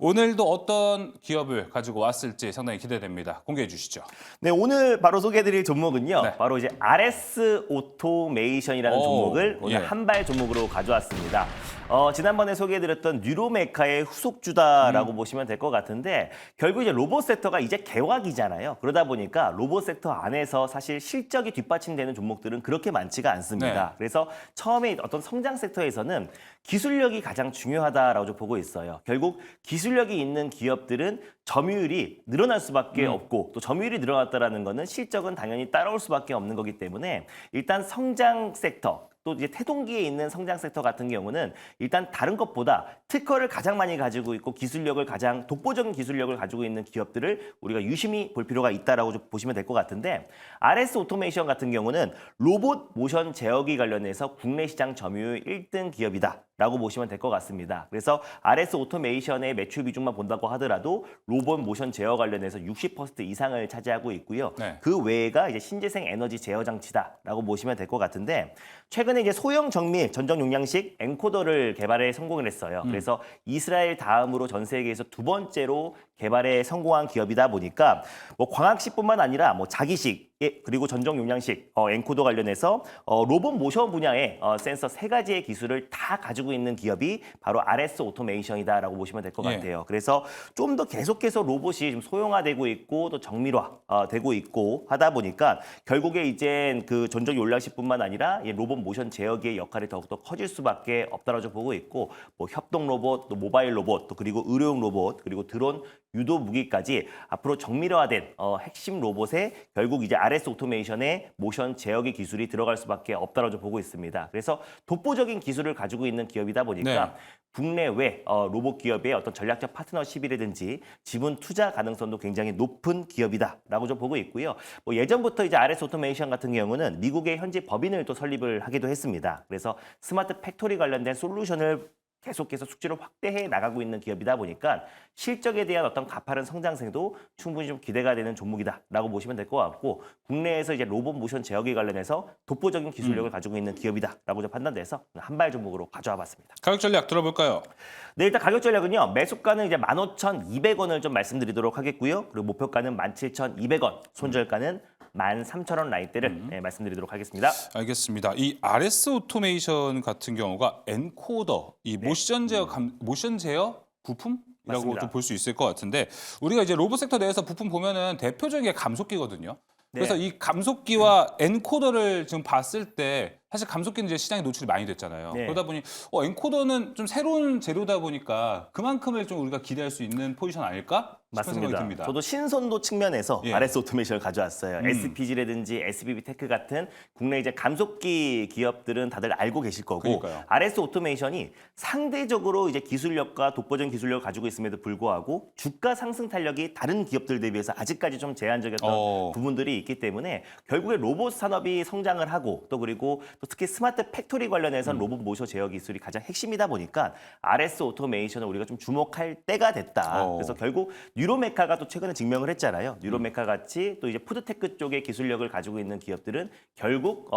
오늘도 어떤 기업을 가지고 왔을지 상당히 기대됩니다. 공개해 주시죠. 네, 오늘 바로 소개해드릴 종목은요. 네. 바로 이제 RS 오토메이션이라는 오, 종목을 오늘 예. 한발 종목으로 가져왔습니다. 지난번에 소개해드렸던 뉴로메카의 후속주다라고 보시면 될 것 같은데 결국 이제 로봇 섹터가 이제 개화기잖아요. 그러다 보니까 로봇 섹터 안에서 사실 실적이 뒷받침되는 종목들은 그렇게 많지가 않습니다. 네. 그래서 처음에 어떤 성장 섹터에서는 기술력이 가장 중요하다라고 보고 있어요. 결국 기술력이 있는 기업들은 점유율이 늘어날 수밖에 없고 또 점유율이 늘어났다라는 거는 실적은 당연히 따라올 수밖에 없는 거기 때문에 일단 성장 섹터 또 이제 태동기에 있는 성장 섹터 같은 경우는 일단 다른 것보다 특허를 가장 많이 가지고 있고 기술력을 가장 독보적인 기술력을 가지고 있는 기업들을 우리가 유심히 볼 필요가 있다라고 좀 보시면 될 것 같은데 RS 오토메이션 같은 경우는 로봇 모션 제어기 관련해서 국내 시장 점유율 1등 기업이다라고 보시면 될 것 같습니다. 그래서 RS 오토메이션의 매출 비중만 본다고 하더라도 로봇 모션 제어 관련해서 60% 이상을 차지하고 있고요. 네. 그 외가 이제 신재생 에너지 제어 장치다라고 보시면 될 것 같은데 최근에 이제 소형 정밀 전정 용량식 엔코더를 개발에 성공을 했어요. 그래서 이스라엘 다음으로 전 세계에서 두 번째로 개발에 성공한 기업이다 보니까 뭐 광학식뿐만 아니라 뭐 자기식 그리고 전정 용량식 엔코더 관련해서 로봇 모션 분야의 센서 세 가지의 기술을 다 가지고 있는 기업이 바로 RS 오토메이션이다라고 보시면 될 것 예. 같아요. 그래서 좀 더 계속해서 로봇이 좀 소형화되고 있고 또 정밀화 되고 있고 하다 보니까 결국에 이제 그 전정 용량식뿐만 아니라 이 로봇 모션 제어기의 역할이 더욱더 커질 수밖에 없다라고 보고 있고 뭐 협동 로봇, 또 모바일 로봇, 또 그리고 의료용 로봇, 그리고 드론, 유도 무기까지 앞으로 정밀화된 핵심 로봇에 결국 이제 RS 오토메이션의 모션 제어기 기술이 들어갈 수밖에 없다라고 보고 있습니다. 그래서 독보적인 기술을 가지고 있는 기업이다 보니까 네. 국내외 로봇 기업의 어떤 전략적 파트너십이라든지 지분 투자 가능성도 굉장히 높은 기업이다라고 좀 보고 있고요. 뭐 예전부터 이제 RS 오토메이션 같은 경우는 미국의 현지 법인을 또 설립을 하기도 했습니다. 그래서 스마트 팩토리 관련된 솔루션을 계속해서 숙지를 확대해 나가고 있는 기업이다 보니까 실적에 대한 어떤 가파른 성장성도 충분히 좀 기대가 되는 종목이다라고 보시면 될 것 같고 국내에서 이제 로봇 모션 제어기 관련해서 독보적인 기술력을 가지고 있는 기업이다라고 좀 판단돼서 한발 종목으로 가져와 봤습니다. 가격 전략 들어볼까요? 네, 일단 가격 전략은요. 매수가는 이제 15,200원을 좀 말씀드리도록 하겠고요. 그리고 목표가는 17,200원, 손절가는 13,000원 라인대를 말씀드리도록 하겠습니다. 알겠습니다. 이 RS 오토메이션 같은 경우가 엔코더, 이 모션 제어 부품이라고 맞습니다. 좀 볼 수 있을 것 같은데 우리가 이제 로봇 sek터 내에서 부품 보면은 대표적인 게 감속기거든요. 그래서 네. 이 감속기와 엔코더를 지금 봤을 때 사실 감속기는 이제 시장에 노출이 많이 됐잖아요. 네. 그러다 보니 엔코더는 좀 새로운 재료다 보니까 그만큼을 좀 우리가 기대할 수 있는 포지션 아닐까 싶은 생각이 맞습니다. 듭니다. 저도 신선도 측면에서 예. RS 오토메이션을 가져왔어요. SPG라든지 SBB 테크 같은 국내 이제 감속기 기업들은 다들 알고 계실 거고 그러니까요. RS 오토메이션이 상대적으로 이제 기술력과 독보적인 기술력을 가지고 있음에도 불구하고 주가 상승 탄력이 다른 기업들 대비해서 아직까지 좀 제한적이었던 부분들이 있기 때문에 결국에 로봇 산업이 성장을 하고 또 그리고 또 특히 스마트 팩토리 관련해서는 로봇 모션 제어 기술이 가장 핵심이다 보니까 RS 오토메이션을 우리가 좀 주목할 때가 됐다. 그래서 결국 뉴로메카가 또 최근에 증명을 했잖아요. 뉴로메카 같이 또 이제 푸드테크 쪽의 기술력을 가지고 있는 기업들은 결국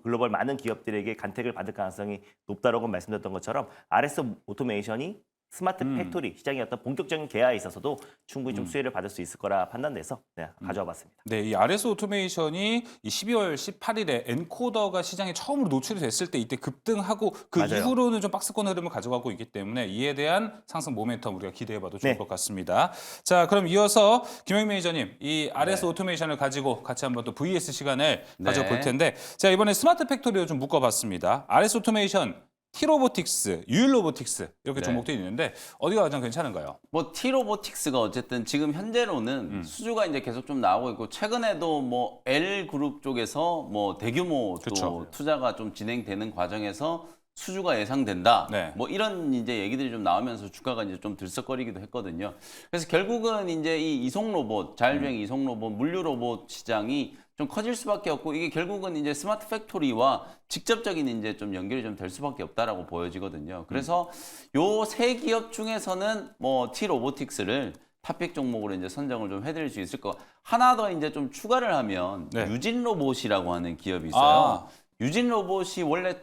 글로벌 많은 기업들에게 간택을 받을 가능성이 높다라고 말씀드렸던 것처럼 RS 오토메이션이 스마트 팩토리 시장의 어떤 본격적인 개화에 있어서도 충분히 좀 수혜를 받을 수 있을 거라 판단돼서 가져와 봤습니다. 네, 이 RS 오토메이션이 이 12월 18일에 엔코더가 시장에 처음으로 노출이 됐을 때 이때 급등하고 그 맞아요. 이후로는 좀 박스권 흐름을 가져가고 있기 때문에 이에 대한 상승 모멘텀 우리가 기대해봐도 좋을 네. 것 같습니다. 자, 그럼 이어서 김영민 매니저님, 이 RS 오토메이션을 가지고 같이 한번 또 VS 시간을 가져볼 텐데, 자 이번에 스마트 팩토리로 좀 묶어봤습니다. RS 오토메이션, T-로보틱스, 유일로보틱스 이렇게 종목들이 있는데 어디가 가장 괜찮은가요? 뭐 T-로보틱스가 어쨌든 지금 현재로는 수주가 이제 계속 좀 나오고 있고 최근에도 뭐 L그룹 쪽에서 뭐 대규모 또 그쵸. 투자가 좀 진행되는 과정에서 수주가 예상된다. 네. 뭐 이런 이제 얘기들이 좀 나오면서 주가가 이제 좀 들썩거리기도 했거든요. 그래서 결국은 이제 이 이송 로봇, 자율주행 이송 로봇, 물류 로봇 시장이 좀 커질 수밖에 없고 이게 결국은 이제 스마트 팩토리와 직접적인 이제 좀 연결이 좀 될 수밖에 없다라고 보여지거든요. 그래서 요 세 기업 중에서는 뭐 T-로보틱스를 탑픽 종목으로 이제 선정을 좀 해드릴 수 있을 것. 하나 더 이제 좀 추가를 하면 네. 유진 로봇이라고 하는 기업이 있어요. 유진 로봇이 원래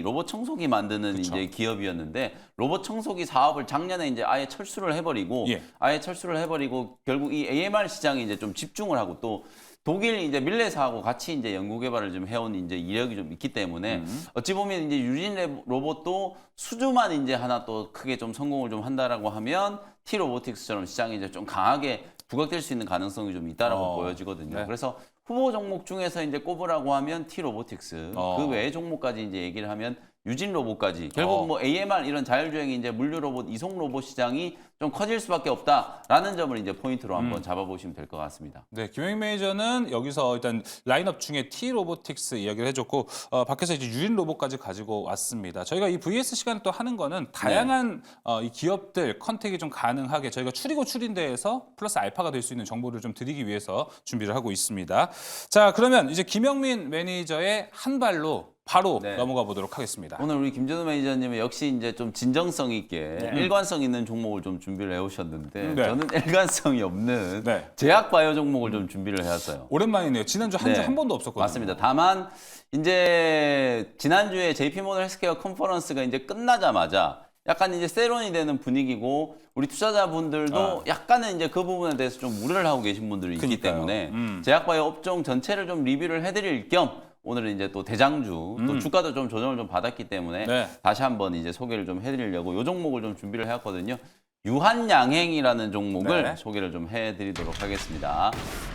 로봇 청소기 만드는 그쵸. 이제 기업이었는데 로봇 청소기 사업을 작년에 이제 아예 철수를 해버리고 예. 결국 이 AMR 시장에 이제 좀 집중을 하고 또 독일 이제 밀레사하고 같이 이제 연구 개발을 좀 해온 이제 이력이 좀 있기 때문에 어찌 보면 이제 유진 로봇도 수주만 이제 하나 또 크게 좀 성공을 좀 한다라고 하면 T 로보틱스처럼 시장이 이제 좀 강하게 부각될 수 있는 가능성이 좀 있다라고 보여지거든요. 네. 그래서 후보 종목 중에서 이제 꼽으라고 하면 T 로보틱스, 그 외의 종목까지 이제 얘기를 하면 유진 로봇까지 결국 뭐 AMR 이런 자율주행이 이제 물류 로봇, 이송 로봇 시장이 좀 커질 수밖에 없다라는 점을 이제 포인트로 한번 잡아보시면 될 것 같습니다. 네, 김영익 매니저는 여기서 일단 라인업 중에 T 로보틱스 이야기를 해줬고 밖에서 이제 유인 로봇까지 가지고 왔습니다. 저희가 이 VS 시간 또 하는 거는 다양한 이 기업들 컨택이 좀 가능하게 저희가 추리고 추린대에서 플러스 알파가 될 수 있는 정보를 좀 드리기 위해서 준비를 하고 있습니다. 자, 그러면 이제 김영민 매니저의 한 발로 바로 네. 넘어가 보도록 하겠습니다. 오늘 우리 김준호 매니저님은 역시 이제 좀 진정성 있게 일관성 있는 종목을 좀 준비를 해오셨는데 네. 저는 일관성이 없는 네. 제약 바이오 종목을 좀 준비를 해왔어요. 오랜만이네요. 지난주 한 주 네. 한 번도 없었거든요. 맞습니다. 다만 이제 지난주에 JP모던 헬스케어 컨퍼런스가 이제 끝나자마자 약간 이제 세론이 되는 분위기고 우리 투자자분들도 약간은 이제 그 부분에 대해서 좀 우려를 하고 계신 분들이 있기 그러니까요. 때문에 제약바이오 업종 전체를 좀 리뷰를 해드릴 겸 오늘은 이제 또 대장주 또 주가도 좀 조정을 좀 받았기 때문에 네. 다시 한번 이제 소개를 좀 해드리려고 요 종목을 좀 준비를 해왔거든요. 유한양행이라는 종목을 네. 소개를 좀 해드리도록 하겠습니다.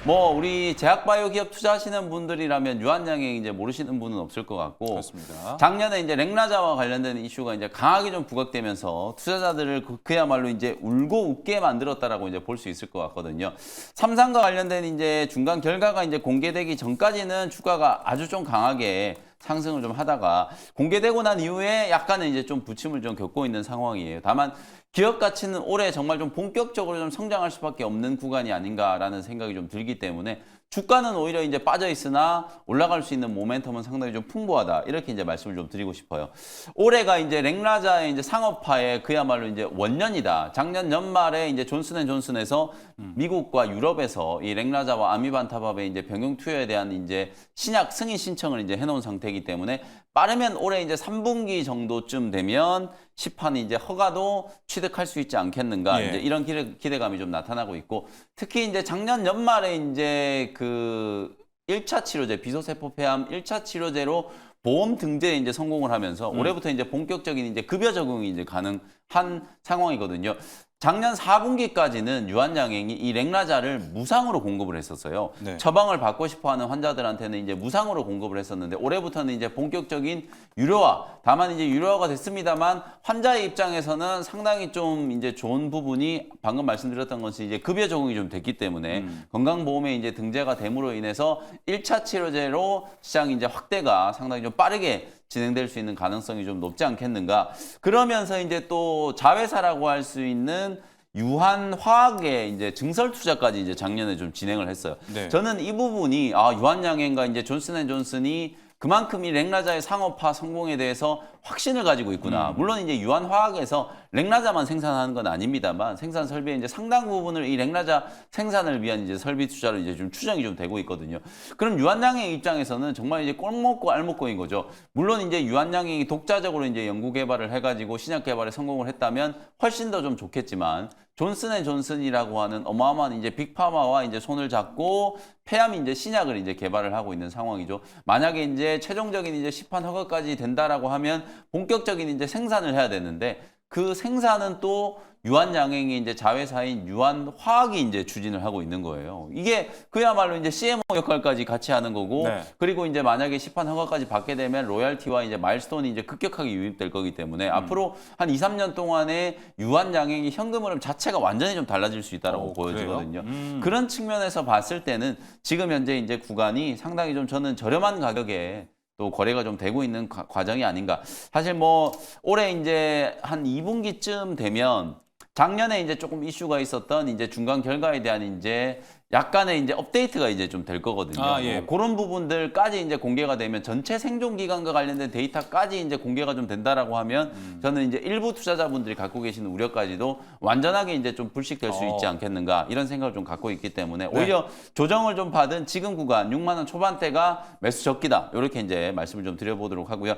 뭐 우리 제약바이오 기업 투자하시는 분들이라면 유한양행 이제 모르시는 분은 없을 것 같고 그렇습니다. 작년에 이제 렉나자와 관련된 이슈가 이제 강하게 좀 부각되면서 투자자들을 그야말로 이제 울고 웃게 만들었다라고 이제 볼 수 있을 것 같거든요. 삼성과 관련된 이제 중간 결과가 이제 공개되기 전까지는 주가가 아주 좀 강하게 상승을 좀 하다가 공개되고 난 이후에 약간은 이제 좀 부침을 좀 겪고 있는 상황이에요. 다만 기업 가치는 올해 정말 좀 본격적으로 좀 성장할 수밖에 없는 구간이 아닌가라는 생각이 좀 들기 때문에 주가는 오히려 이제 빠져 있으나 올라갈 수 있는 모멘텀은 상당히 좀 풍부하다. 이렇게 이제 말씀을 좀 드리고 싶어요. 올해가 이제 렉나자의 이제 상업화의 그야말로 이제 원년이다. 작년 연말에 이제 존슨앤존슨에서 미국과 유럽에서 이 렉나자와 아미반타밥의 이제 병용 투여에 대한 이제 신약 승인 신청을 이제 해놓은 상태이기 때문에 빠르면 올해 이제 3분기 정도쯤 되면 시판이 이제 허가도 취득할 수 있지 않겠는가. 예. 이제 이런 기대감이 좀 나타나고 있고 특히 이제 작년 연말에 이제 그 1차 치료제 비소세포 폐암 1차 치료제로 보험 등재에 이제 성공을 하면서 올해부터 이제 본격적인 이제 급여 적응이 이제 가능한 상황이거든요. 작년 4분기까지는 유한양행이 이 렉나자를 무상으로 공급을 했었어요. 네. 처방을 받고 싶어하는 환자들한테는 이제 무상으로 공급을 했었는데 올해부터는 이제 본격적인 유료화. 다만 이제 유료화가 됐습니다만 환자의 입장에서는 상당히 좀 이제 좋은 부분이 방금 말씀드렸던 것이 이제 급여 적응이 좀 됐기 때문에 건강보험에 이제 등재가 됨으로 인해서 1차 치료제로 시장 이제 확대가 상당히 좀 빠르게 진행될 수 있는 가능성이 좀 높지 않겠는가. 그러면서 이제 또 자회사라고 할 수 있는 유한화학의 이제 증설 투자까지 이제 작년에 좀 진행을 했어요. 네. 저는 이 부분이 유한양행과 이제 존슨앤존슨이 그만큼 이 렉나자의 상업화 성공에 대해서 확신을 가지고 있구나. 물론 이제 유한화학에서 렉나자만 생산하는 건 아닙니다만 생산 설비의 이제 상당 부분을 이 렉나자 생산을 위한 이제 설비 투자로 이제 좀 추정이 좀 되고 있거든요. 그럼 유한양행 입장에서는 정말 이제 꼴 먹고 알 먹고인 거죠. 물론 이제 유한양행이 독자적으로 이제 연구 개발을 해가지고 신약 개발에 성공을 했다면 훨씬 더 좀 좋겠지만 존슨앤존슨이라고 하는 어마어마한 이제 빅파마와 이제 손을 잡고 폐암 이제 신약을 이제 개발을 하고 있는 상황이죠. 만약에 이제 최종적인 이제 시판 허가까지 된다라고 하면 본격적인 이제 생산을 해야 되는데 그 생산은 또 유한양행이 이제 자회사인 유한화학이 이제 추진을 하고 있는 거예요. 이게 그야말로 이제 CMO 역할까지 같이 하는 거고, 네. 그리고 이제 만약에 시판 허가까지 받게 되면 로열티와 이제 마일스톤이 이제 급격하게 유입될 거기 때문에 앞으로 한 2, 3년 동안에 유한양행이 현금 흐름 자체가 완전히 좀 달라질 수 있다라고 보여지거든요. 그런 측면에서 봤을 때는 지금 현재 이제 구간이 상당히 좀 저는 저렴한 가격에 또 거래가 좀 되고 있는 과정이 아닌가. 사실 뭐 올해 이제 한 2분기쯤 되면 작년에 이제 조금 이슈가 있었던 이제 중간 결과에 대한 이제 약간의 이제 업데이트가 이제 좀 될 거거든요. 아, 예. 그런 부분들까지 이제 공개가 되면 전체 생존 기간과 관련된 데이터까지 이제 공개가 좀 된다라고 하면 저는 이제 일부 투자자분들이 갖고 계시는 우려까지도 완전하게 이제 좀 불식될 수 있지 않겠는가 이런 생각을 좀 갖고 있기 때문에 오히려 조정을 좀 받은 지금 구간 6만 원 초반대가 매수 적기다. 이렇게 이제 말씀을 좀 드려보도록 하고요.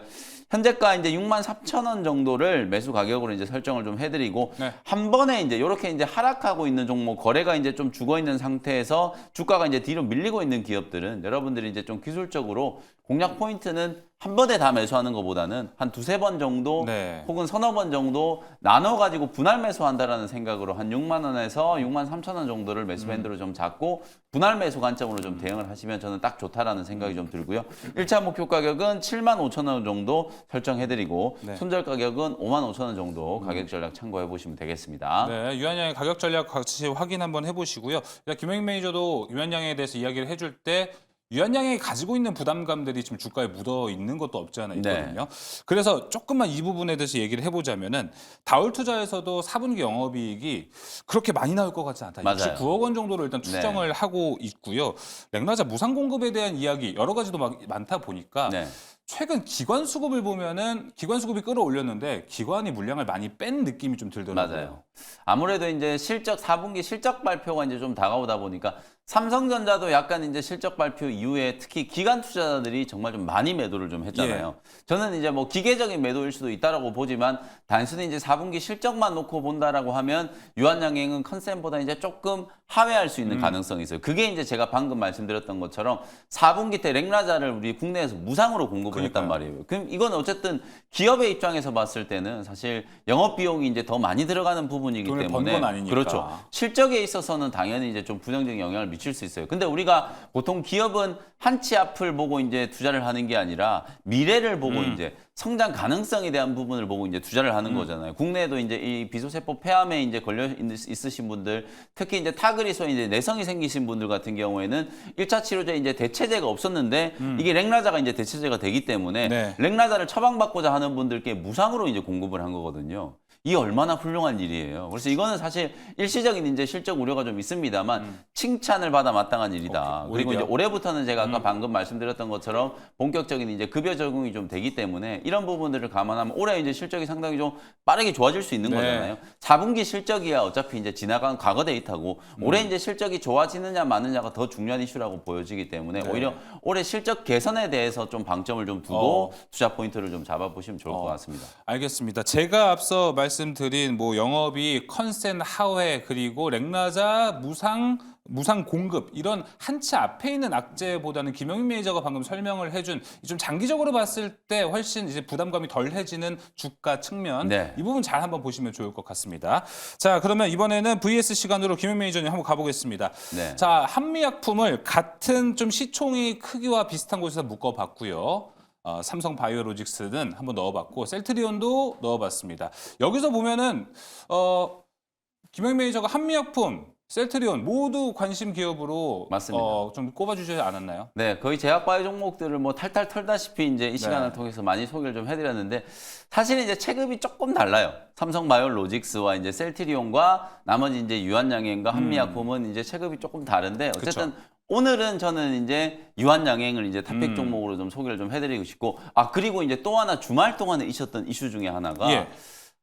현재가 이제 6만 4천 원 정도를 매수 가격으로 이제 설정을 좀 해드리고 네. 한 번에 이제 이렇게 이제 하락하고 있는 종목 거래가 이제 좀 죽어 있는 상태에서 주가가 이제 뒤로 밀리고 있는 기업들은 여러분들이 이제 좀 기술적으로 공략 포인트는 한 번에 다 매수하는 것보다는 한 두세 번 정도 네. 혹은 서너 번 정도 나눠가지고 분할 매수한다라는 생각으로 한 6만 원에서 6만 3천 원 정도를 매수 밴드로 좀 잡고 분할 매수 관점으로 좀 대응을 하시면 저는 딱 좋다라는 생각이 좀 들고요. 1차 목표 가격은 7만 5천 원 정도 설정해드리고 네. 손절 가격은 5만 5천 원 정도 가격 전략 참고해 보시면 되겠습니다. 네, 유한양의 가격 전략 같이 확인 한번 해보시고요. 김영익 매니저도 유한양에 대해서 이야기를 해줄 때 유한양이 가지고 있는 부담감들이 지금 주가에 묻어 있는 것도 없지 않아 있거든요. 그래서 조금만 이 부분에 대해서 얘기를 해보자면은 다울투자에서도 4분기 영업이익이 그렇게 많이 나올 것 같지 않다. 맞아요. 69억 원 정도로 일단 추정을 하고 있고요. 렉나자 무상 공급에 대한 이야기 여러 가지도 많다 보니까 네. 최근 기관 수급을 보면은 기관 수급이 끌어올렸는데 기관이 물량을 많이 뺀 느낌이 좀 들더라고요. 맞아요. 아무래도 이제 4분기 실적 발표가 이제 좀 다가오다 보니까 삼성전자도 약간 이제 실적 발표 이후에 특히 기관 투자자들이 정말 좀 많이 매도를 좀 했잖아요. 저는 이제 뭐 기계적인 매도일 수도 있다라고 보지만 단순히 이제 4분기 실적만 놓고 본다라고 하면 유한양행은 컨센보다 이제 조금 하회할 수 있는 가능성이 있어요. 그게 이제 제가 방금 말씀드렸던 것처럼 4분기 때 렉라자를 우리 국내에서 무상으로 공급을 했단 말이에요. 그럼 이건 어쨌든 기업의 입장에서 봤을 때는 사실 영업 비용이 이제 더 많이 들어가는 부분이기 돈을 때문에 번 건 아니니까. 그렇죠. 실적에 있어서는 당연히 이제 좀 부정적인 영향을 미칠 수 있어요. 근데 우리가 보통 기업은 한치 앞을 보고 이제 투자를 하는 게 아니라 미래를 보고 이제 성장 가능성에 대한 부분을 보고 이제 투자를 하는 거잖아요. 국내에도 이제 이 비소세포 폐암에 이제 있으신 분들, 특히 이제 타그리소 이제 내성이 생기신 분들 같은 경우에는 1차 치료제 이제 대체제가 없었는데 이게 렉라자가 이제 대체제가 되기 때문에 렉라자를 처방받고자 하는 분들께 무상으로 이제 공급을 한 거거든요. 이게 얼마나 훌륭한 일이에요. 그래서 이거는 사실 일시적인 이제 실적 우려가 좀 있습니다만 칭찬을 받아 마땅한 일이다. 그리고 이제 올해부터는 제가 아까 방금 말씀드렸던 것처럼 본격적인 이제 급여 적용이 좀 되기 때문에 이런 부분들을 감안하면 올해 이제 실적이 상당히 좀 빠르게 좋아질 수 있는 거잖아요. 4분기 실적이야 어차피 이제 지나간 과거 데이터고 올해 이제 실적이 좋아지느냐 마느냐가 더 중요한 이슈라고 보여지기 때문에 오히려 올해 실적 개선에 대해서 좀 방점을 좀 두고 투자 포인트를 좀 잡아보시면 좋을 것 같습니다. 알겠습니다. 제가 앞서 말씀드린 뭐 영업이 컨센 하회 그리고 렉라자 무상 공급 이런 한치 앞에 있는 악재보다는 김영익 매니저가 방금 설명을 해준 좀 장기적으로 봤을 때 훨씬 이제 부담감이 덜해지는 주가 측면 이 부분 잘 한번 보시면 좋을 것 같습니다. 자, 그러면 이번에는 VS 시간으로 김영익 매니저님 한번 가보겠습니다. 자, 한미약품을 같은 좀 시총이 크기와 비슷한 곳에서 묶어봤고요. 삼성 바이오로직스는 한번 넣어봤고 셀트리온도 넣어봤습니다. 여기서 보면은 김영익 매니저가 한미약품, 셀트리온 모두 관심 기업으로 맞습니다. 좀 꼽아주지 않았나요? 네, 거의 제약바이오 종목들을 뭐 탈탈 털다시피 이제 이 시간을 통해서 많이 소개를 좀 해드렸는데 사실 이제 체급이 조금 달라요. 삼성 바이오로직스와 이제 셀트리온과 나머지 이제 유한양행과 한미약품은 이제 체급이 조금 다른데 어쨌든. 오늘은 저는 이제 유한양행을 이제 탑픽 종목으로 좀 소개를 좀 해드리고 싶고 그리고 이제 또 하나 주말 동안에 있었던 이슈 중에 하나가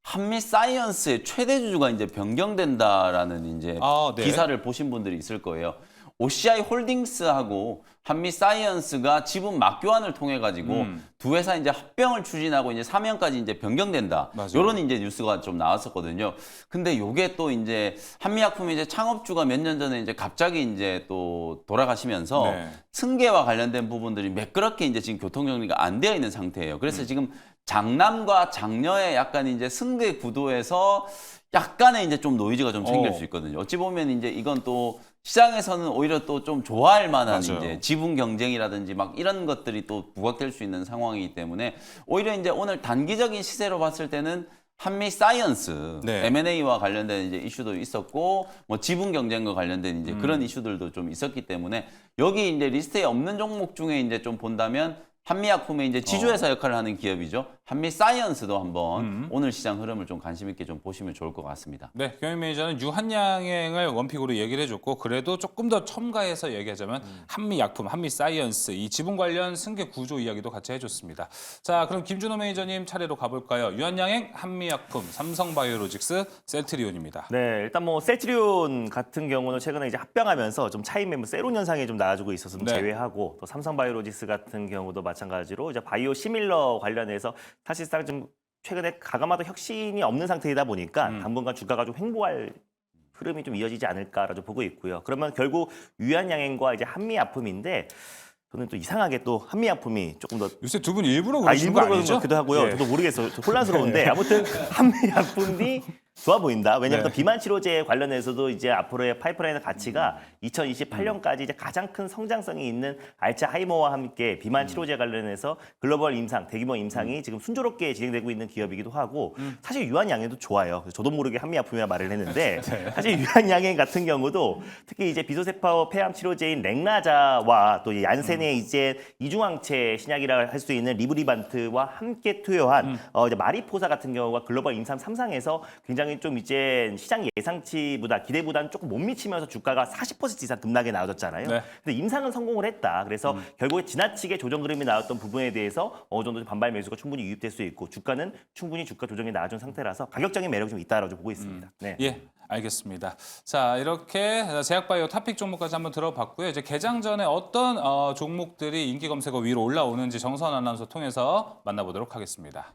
한미 사이언스의 최대 주주가 이제 변경된다라는 이제 기사를 보신 분들이 있을 거예요. OCI 홀딩스하고 한미 사이언스가 지분 막교환을 통해 가지고 두 회사 이제 합병을 추진하고 이제 사명까지 이제 변경된다. 이런 이제 뉴스가 좀 나왔었거든요. 근데 요게 또 이제 한미약품이 이제 창업주가 몇 년 전에 이제 갑자기 이제 또 돌아가시면서 승계와 관련된 부분들이 매끄럽게 이제 지금 교통 정리가 안 되어 있는 상태예요. 그래서 지금 장남과 장녀의 약간 이제 승계 구도에서 약간의 이제 좀 노이즈가 좀 생길 수 있거든요. 어찌 보면 이제 이건 또 시장에서는 오히려 또 좀 좋아할 만한 이제 지분 경쟁이라든지 막 이런 것들이 또 부각될 수 있는 상황이기 때문에 오히려 이제 오늘 단기적인 시세로 봤을 때는 한미 사이언스 M&A와 관련된 이제 이슈도 있었고 뭐 지분 경쟁과 관련된 이제 그런 이슈들도 좀 있었기 때문에 여기 이제 리스트에 없는 종목 중에 이제 좀 본다면 한미약품의 이제 지주회사 역할을 하는 기업이죠. 한미 사이언스도 한번 오늘 시장 흐름을 좀 관심 있게 좀 보시면 좋을 것 같습니다. 네, 경영 매니저는 유한양행을 원픽으로 얘기를 해줬고 그래도 조금 더 첨가해서 얘기하자면 한미약품, 한미사이언스 이 지분 관련 승계 구조 이야기도 같이 해줬습니다. 자, 그럼 김준호 매니저님 차례로 가볼까요? 유한양행, 한미약품, 삼성바이오로직스, 셀트리온입니다. 네, 일단 뭐 셀트리온 같은 경우는 최근에 이제 합병하면서 좀 차익 매물 세론 현상이 좀 나아지고 있어서 좀 네. 제외하고 또 삼성바이오로직스 같은 경우도 마찬가지로 이제 바이오 시밀러 관련해서 사실상 좀 최근에 가감하도 혁신이 없는 상태이다 보니까 당분간 주가가 좀 횡보할 흐름이 좀 이어지지 않을까라고 보고 있고요. 그러면 결국 유한양행과 이제 한미약품인데 저는 또 이상하게 또 한미약품이 조금 더 요새 두 분 일부러 그러시는 일부러 거 그런 아니죠? 것 같기도 하고요. 예. 저도 모르겠어요. 저 혼란스러운데 아무튼 한미약품이 좋아 보인다. 왜냐하면 네. 또 비만 치료제 관련해서도 이제 앞으로의 파이프라인의 가치가 2028년까지 이제 가장 큰 성장성이 있는 알츠하이머와 함께 비만 치료제 관련해서 글로벌 임상, 대규모 임상이 지금 순조롭게 진행되고 있는 기업이기도 하고 사실 유한양행도 좋아요. 그래서 저도 모르게 한미약품이라 말을 했는데 사실 유한양행 같은 경우도 특히 이제 비소세파워 폐암 치료제인 렉나자와 또 얀센의 이제 이중항체 신약이라 할 수 있는 리브리반트와 함께 투여한 이제 마리포사 같은 경우가 글로벌 임상 3상에서 굉장히 좀 이제 시장 예상치보다 기대보다는 조금 못 미치면서 주가가 40% 이상 급락에 나와졌잖아요. 네. 근데 임상은 성공을 했다. 그래서 결국에 지나치게 조정 그림이 나왔던 부분에 대해서 어느 정도 반발 매수가 충분히 유입될 수 있고 주가는 충분히 주가 조정이 나아진 상태라서 가격적인 매력이 좀 있다라고 보고 있습니다. 네. 예, 알겠습니다. 자, 이렇게 제약바이오 탑픽 종목까지 한번 들어봤고요. 이제 개장 전에 어떤 종목들이 인기 검색어 위로 올라오는지 정선 아나운서 통해서 만나보도록 하겠습니다.